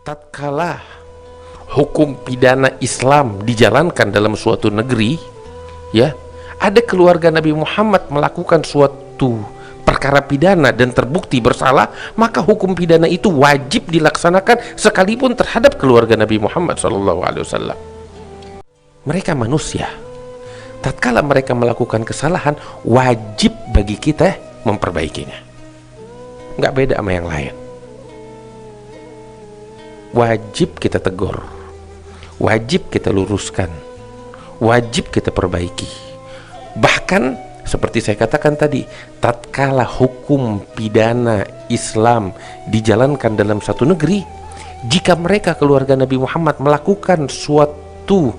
tatkala hukum pidana Islam dijalankan dalam suatu negeri, ya, ada keluarga Nabi Muhammad melakukan suatu perkara pidana dan terbukti bersalah, maka hukum pidana itu wajib dilaksanakan sekalipun terhadap keluarga Nabi Muhammad SAW. Mereka manusia. Tatkala mereka melakukan kesalahan, wajib bagi kita memperbaikinya. Nggak beda sama yang lain. Wajib kita tegur, wajib kita luruskan, wajib kita perbaiki. Bahkan seperti saya katakan tadi, tatkala hukum pidana Islam dijalankan dalam satu negeri, jika mereka keluarga Nabi Muhammad melakukan suatu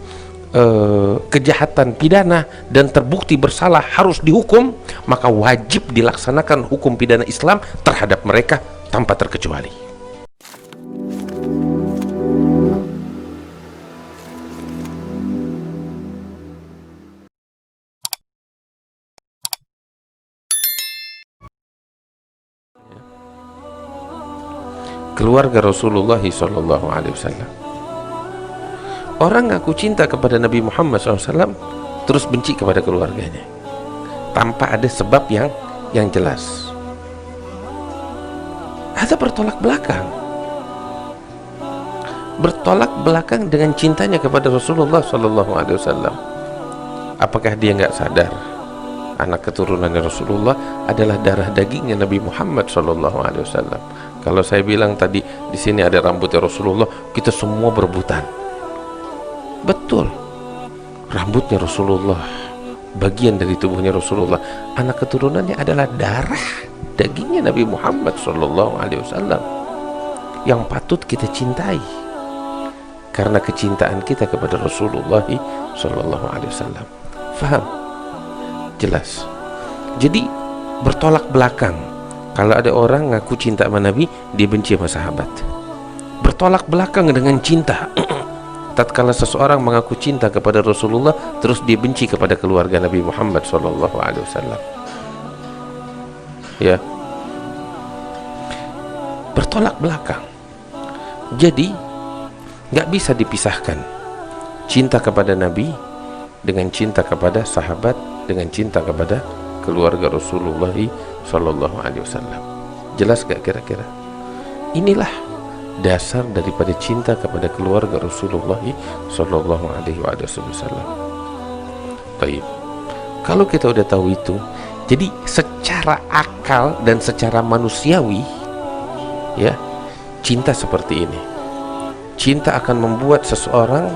kejahatan pidana dan terbukti bersalah harus dihukum, maka wajib dilaksanakan hukum pidana Islam terhadap mereka tanpa terkecuali. Keluarga Rasulullah SAW, orang ngaku cinta kepada Nabi Muhammad SAW terus benci kepada keluarganya tanpa ada sebab yang jelas. Ada bertolak belakang dengan cintanya kepada Rasulullah SAW. Apakah dia nggak sadar anak keturunannya Rasulullah adalah darah dagingnya Nabi Muhammad SAW? Kalau saya bilang tadi di sini ada rambutnya Rasulullah, kita semua berebutan. Betul, rambutnya Rasulullah, bagian dari tubuhnya Rasulullah, anak keturunannya adalah darah dagingnya Nabi Muhammad SAW yang patut kita cintai karena kecintaan kita kepada Rasulullah SAW. Faham? Jelas. Jadi bertolak belakang. Kalau ada orang ngaku cinta sama Nabi, dia benci sama sahabat. Bertolak belakang dengan cinta. Tatkala seseorang mengaku cinta kepada Rasulullah, terus dia benci kepada keluarga Nabi Muhammad SAW. Ya, bertolak belakang. Jadi nggak bisa dipisahkan cinta kepada Nabi dengan cinta kepada sahabat, dengan cinta kepada keluarga Rasulullah SAW. Jelas gak kira-kira? Inilah dasar daripada cinta kepada keluarga Rasulullah SAW. Baik, kalau kita udah tahu itu, jadi secara akal dan secara manusiawi, ya, cinta seperti ini. Cinta akan membuat seseorang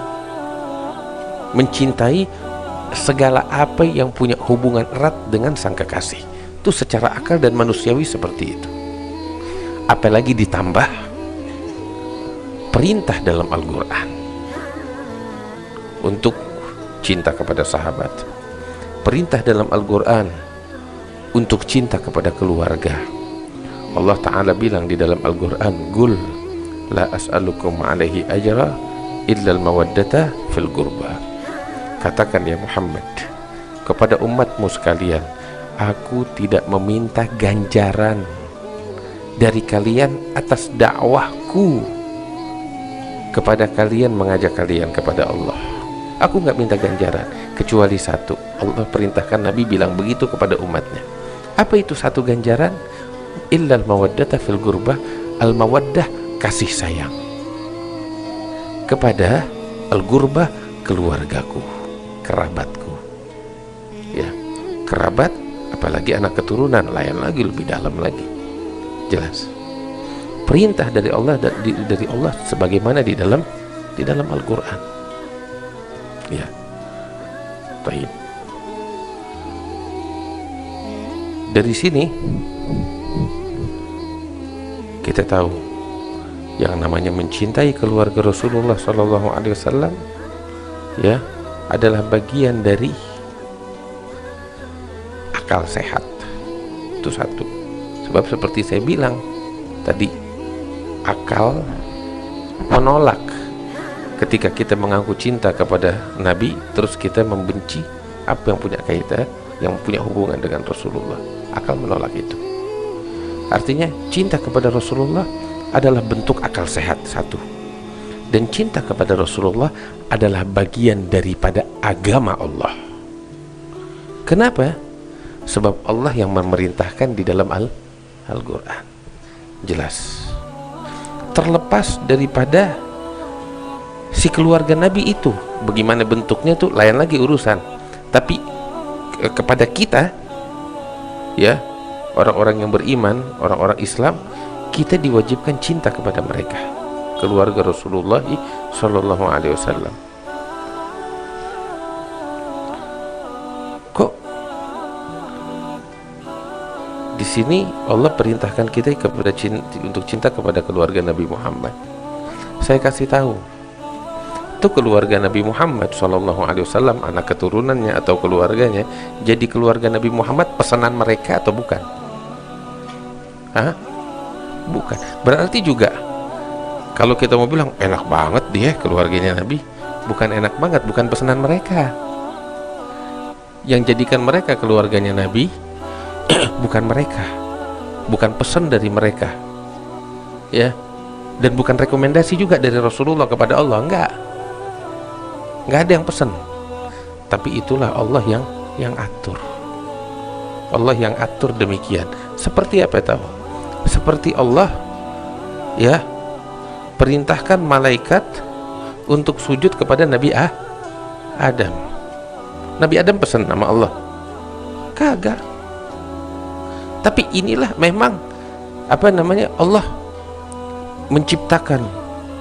mencintai segala apa yang punya hubungan erat dengan sang kekasih. Itu secara akal dan manusiawi seperti itu. Apalagi ditambah perintah dalam Al-Quran untuk cinta kepada sahabat, perintah dalam Al-Quran untuk cinta kepada keluarga. Allah Ta'ala bilang di dalam Al-Quran, "Qul la as'alukum alaihi ajra illa al-mawaddata fil qurba." Katakan ya Muhammad kepada umatmu sekalian, aku tidak meminta ganjaran dari kalian atas dakwahku kepada kalian, mengajak kalian kepada Allah. Aku nggak minta ganjaran kecuali satu. Allah perintahkan Nabi bilang begitu kepada umatnya. Apa itu satu ganjaran? Illal mawaddata fil gurbah. Al mawaddah, kasih sayang kepada al gurbah, keluargaku, kerabatku. Ya, kerabat, apalagi anak keturunan, lain lagi, lebih dalam lagi. Jelas. Perintah dari Allah, dari Allah sebagaimana di dalam Al-Quran. Ya. Baik. Dari sini kita tahu yang namanya mencintai keluarga Rasulullah SAW, ya, adalah bagian dari akal sehat. Itu satu. Sebab seperti saya bilang tadi, akal menolak ketika kita mengaku cinta kepada Nabi terus kita membenci apa yang punya kaitan, yang punya hubungan dengan Rasulullah. Akal menolak itu. Artinya cinta kepada Rasulullah adalah bentuk akal sehat, satu. Dan cinta kepada Rasulullah adalah bagian daripada agama Allah. Kenapa? Sebab Allah yang memerintahkan di dalam Al-Quran. Jelas. Terlepas daripada si keluarga Nabi itu, bagaimana bentuknya tuh lain lagi urusan. Tapi kepada kita, ya, orang-orang yang beriman, orang-orang Islam, kita diwajibkan cinta kepada mereka, keluarga Rasulullah Sallallahu Alaihi Wasallam. Kok di sini Allah perintahkan kita kepada untuk cinta kepada keluarga Nabi Muhammad? Saya kasih tahu, itu keluarga Nabi Muhammad Sallallahu Alaihi Wasallam, anak keturunannya atau keluarganya, jadi keluarga Nabi Muhammad pesanan mereka atau bukan? Hah? Bukan. Berarti juga kalau kita mau bilang enak banget dia keluarganya Nabi, bukan enak banget, bukan pesanan mereka. Yang jadikan mereka keluarganya Nabi bukan mereka, bukan pesan dari mereka, ya, dan bukan rekomendasi juga dari Rasulullah kepada Allah. Enggak ada yang pesan, tapi itulah Allah yang atur. Allah yang atur demikian. Seperti apa tahu? Seperti Allah, ya, perintahkan malaikat untuk sujud kepada Nabi Adam. Nabi Adam pesan nama Allah? Kagak. Tapi inilah memang Allah menciptakan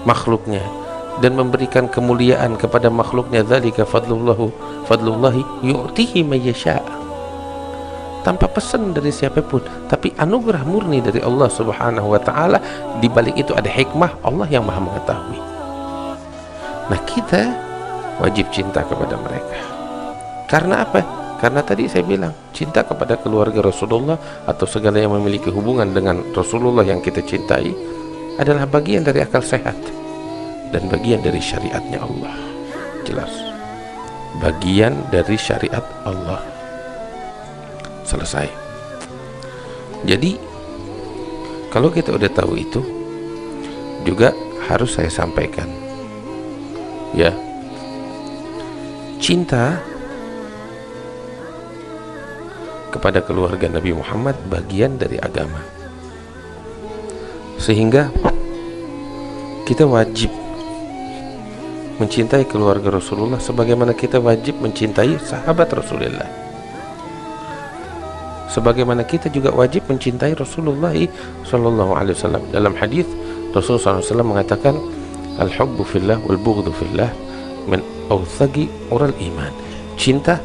makhluknya dan memberikan kemuliaan kepada makhluknya. Dzalika fadlullahi yu'tihi may yasha. Tanpa pesan dari siapapun, tapi anugerah murni dari Allah Subhanahu wa taala. Di balik itu ada hikmah Allah yang Maha mengetahui. Nah, kita wajib cinta kepada mereka. Karena apa? Karena tadi saya bilang, cinta kepada keluarga Rasulullah atau segala yang memiliki hubungan dengan Rasulullah yang kita cintai adalah bagian dari akal sehat dan bagian dari syariatnya Allah. Jelas. Bagian dari syariat Allah. Selesai. Jadi kalau kita udah tahu itu, juga harus saya sampaikan, ya, cinta kepada keluarga Nabi Muhammad bagian dari agama, sehingga kita wajib mencintai keluarga Rasulullah sebagaimana kita wajib mencintai sahabat Rasulullah. Sebagaimana kita juga wajib mencintai Rasulullah Sallallahu Alaihi Wasallam. Dalam hadis Rasulullah SAW mengatakan, al-hubbu fillah wal bughdhu fillah min awthaqi ural iman. Cinta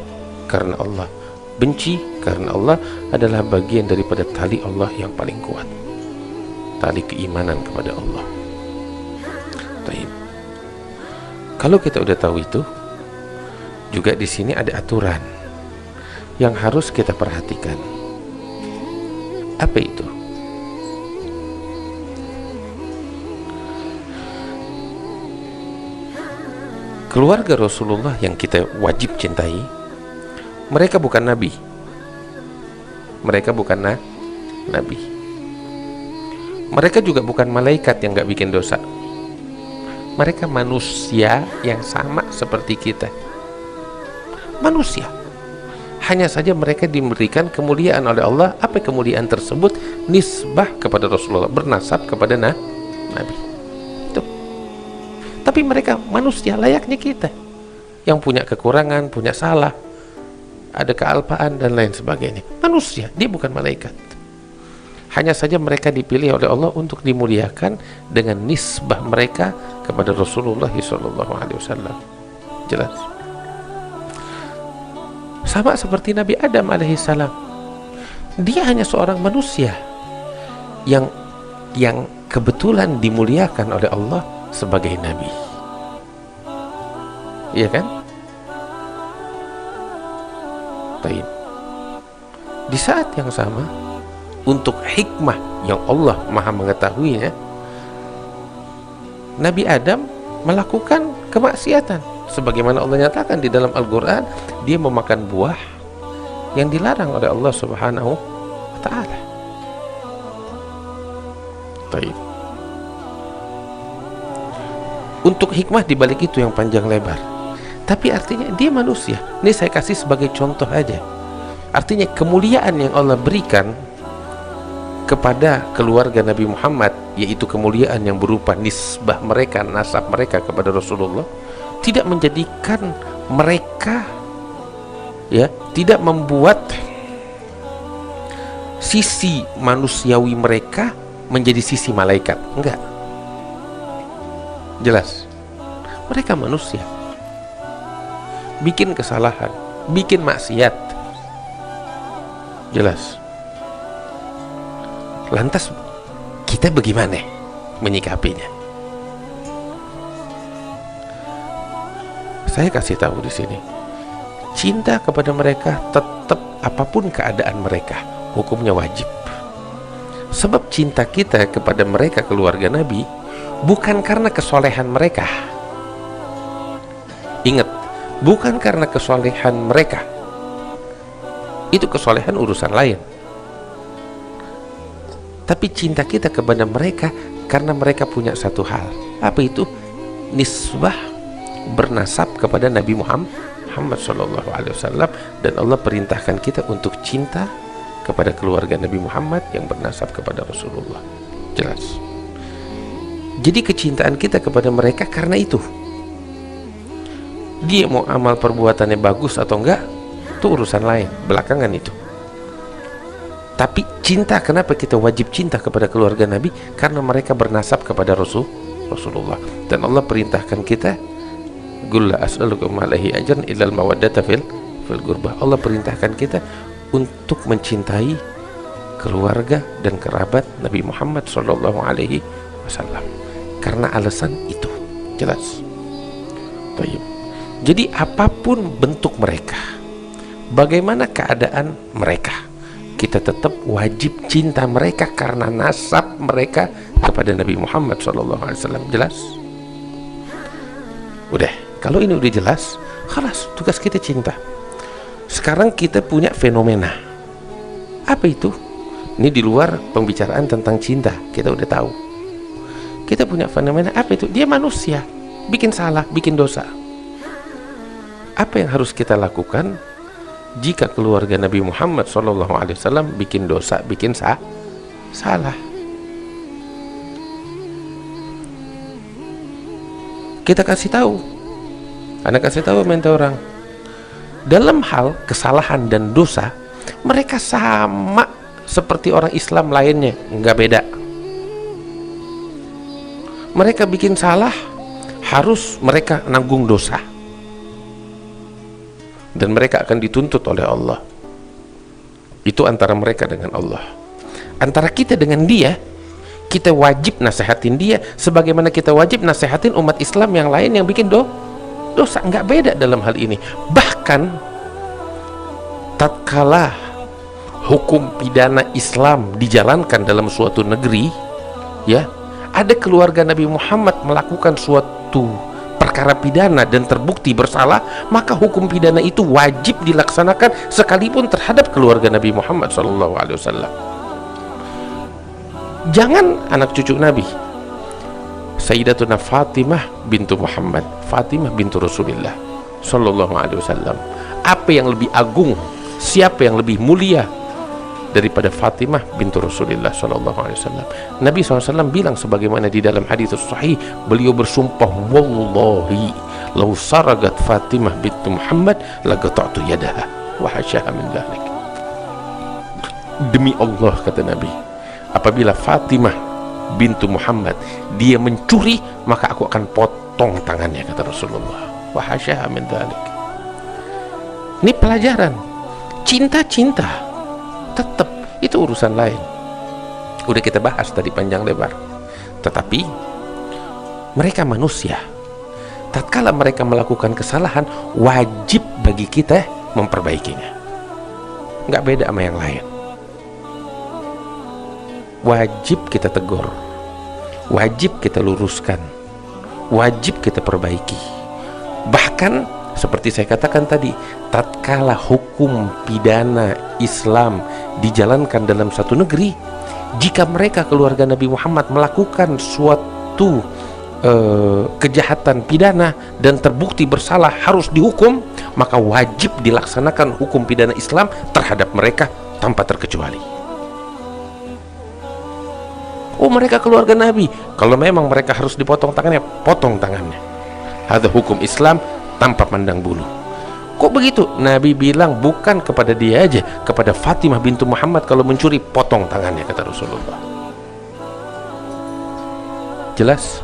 karena Allah, benci karena Allah adalah bagian daripada tali Allah yang paling kuat, tali keimanan kepada Allah. Baik. Kalau kita udah tahu itu, juga di sini ada aturan yang harus kita perhatikan. Apa itu? Keluarga Rasulullah yang kita wajib cintai, mereka bukan nabi. Mereka bukan nabi. Mereka juga bukan malaikat yang gak bikin dosa. Mereka manusia yang sama seperti kita. Manusia. Hanya saja mereka diberikan kemuliaan oleh Allah. Apa kemuliaan tersebut? Nisbah kepada Rasulullah, bernasab kepada Nabi. Itu. Tapi mereka manusia layaknya kita, yang punya kekurangan, punya salah, ada kealpaan dan lain sebagainya. Manusia, dia bukan malaikat. Hanya saja mereka dipilih oleh Allah untuk dimuliakan dengan nisbah mereka kepada Rasulullah SAW. Jelas. Sama seperti Nabi Adam alaihissalam, dia hanya seorang manusia yang kebetulan dimuliakan oleh Allah sebagai nabi. Iya kan? Baik. Di saat yang sama, untuk hikmah yang Allah Maha mengetahuinya, Nabi Adam melakukan kemaksiatan. Sebagaimana Allah nyatakan di dalam Al-Quran, dia memakan buah yang dilarang oleh Allah Subhanahu wa Ta'ala. Baik. untuk hikmah di balik itu yang panjang lebar. Tapi artinya dia manusia. Ini saya kasih sebagai contoh aja. Artinya kemuliaan yang Allah berikan kepada keluarga Nabi Muhammad, yaitu kemuliaan yang berupa nisbah mereka, nasab mereka kepada Rasulullah, tidak menjadikan mereka, ya, tidak membuat sisi manusiawi mereka menjadi sisi malaikat. Enggak. Jelas. Mereka manusia. Bikin kesalahan, bikin maksiat. Jelas. Lantas kita bagaimana menyikapinya? Saya kasih tahu di sini. Cinta kepada mereka tetap apapun keadaan mereka, hukumnya wajib. Sebab cinta kita kepada mereka keluarga Nabi bukan karena kesolehan mereka. Ingat, bukan karena kesolehan mereka. Itu kesolehan urusan lain. Tapi cinta kita kepada mereka karena mereka punya satu hal. Apa itu? Nisbah, bernasab kepada Nabi Muhammad SAW, dan Allah perintahkan kita untuk cinta kepada keluarga Nabi Muhammad yang bernasab kepada Rasulullah. Jelas. Jadi kecintaan kita kepada mereka karena itu. Dia mau amal perbuatannya bagus atau enggak, itu urusan lain, belakangan itu. Tapi cinta, kenapa kita wajib cinta kepada keluarga Nabi? Karena mereka bernasab kepada Rasulullah. Dan Allah perintahkan kita, Qul la as'alukum alaihi ajran illal mawaddata fil gurbah. Allah perintahkan kita untuk mencintai keluarga dan kerabat Nabi Muhammad SAW. Karena alasan itu. Jelas. Baik. Jadi apapun bentuk mereka, bagaimana keadaan mereka, kita tetap wajib cinta mereka karena nasab mereka kepada Nabi Muhammad SAW. Jelas? Udah, kalau ini udah jelas, khalas, tugas kita cinta. Sekarang kita punya fenomena. Apa itu? Ini di luar pembicaraan tentang cinta, kita udah tahu. Kita punya fenomena, apa itu? Dia manusia, bikin salah, bikin dosa. Apa yang harus kita lakukan jika keluarga Nabi Muhammad SAW bikin dosa, bikin salah? Kita kasih tahu. Anak kasih tahu minta orang. Dalam hal kesalahan dan dosa, mereka sama seperti orang Islam lainnya, nggak beda. Mereka bikin salah, harus mereka nanggung dosa. Dan mereka akan dituntut oleh Allah. Itu antara mereka dengan Allah. Antara kita dengan dia, kita wajib nasehatin dia sebagaimana kita wajib nasehatin umat Islam yang lain yang bikin dosa. Nggak beda dalam hal ini. Bahkan tatkala hukum pidana Islam dijalankan dalam suatu negeri, ya, ada keluarga Nabi Muhammad melakukan suatu perkara pidana dan terbukti bersalah, maka hukum pidana itu wajib dilaksanakan sekalipun terhadap keluarga Nabi Muhammad SAW. Jangan anak cucu Nabi, Sayyidatuna Fatimah bintu Muhammad, Fatimah bintu Rasulullah SAW. Apa yang lebih agung, siapa yang lebih mulia daripada Fatimah bintu Rasulullah SAW? Nabi SAW bilang sebagaimana di dalam hadits sahih, beliau bersumpah, wallahi law saragat Fatimah bintu Muhammad laqata'tu yadaha wa hasyaha min dzalik. Demi Allah, kata Nabi, apabila Fatimah bintu Muhammad dia mencuri, maka aku akan potong tangannya, kata Rasulullah. Wa hasyaha min dzalik. Ini pelajaran. Cinta tetap itu urusan lain. Udah kita bahas tadi panjang lebar. Tetapi mereka manusia. Tatkala mereka melakukan kesalahan, wajib bagi kita memperbaikinya. Nggak beda sama yang lain. Wajib kita tegur, wajib kita luruskan, wajib kita perbaiki. Bahkan seperti saya katakan tadi, tatkala hukum pidana Islam dijalankan dalam satu negeri, jika mereka keluarga Nabi Muhammad melakukan suatu kejahatan pidana dan terbukti bersalah harus dihukum, maka wajib dilaksanakan hukum pidana Islam terhadap mereka tanpa terkecuali. Oh, mereka keluarga Nabi, kalau memang mereka harus dipotong tangannya, potong tangannya. Ada hukum Islam tanpa pandang bulu. Kok begitu? Nabi bilang bukan kepada dia aja, kepada Fatimah bintu Muhammad kalau mencuri, potong tangannya, kata Rasulullah. Jelas?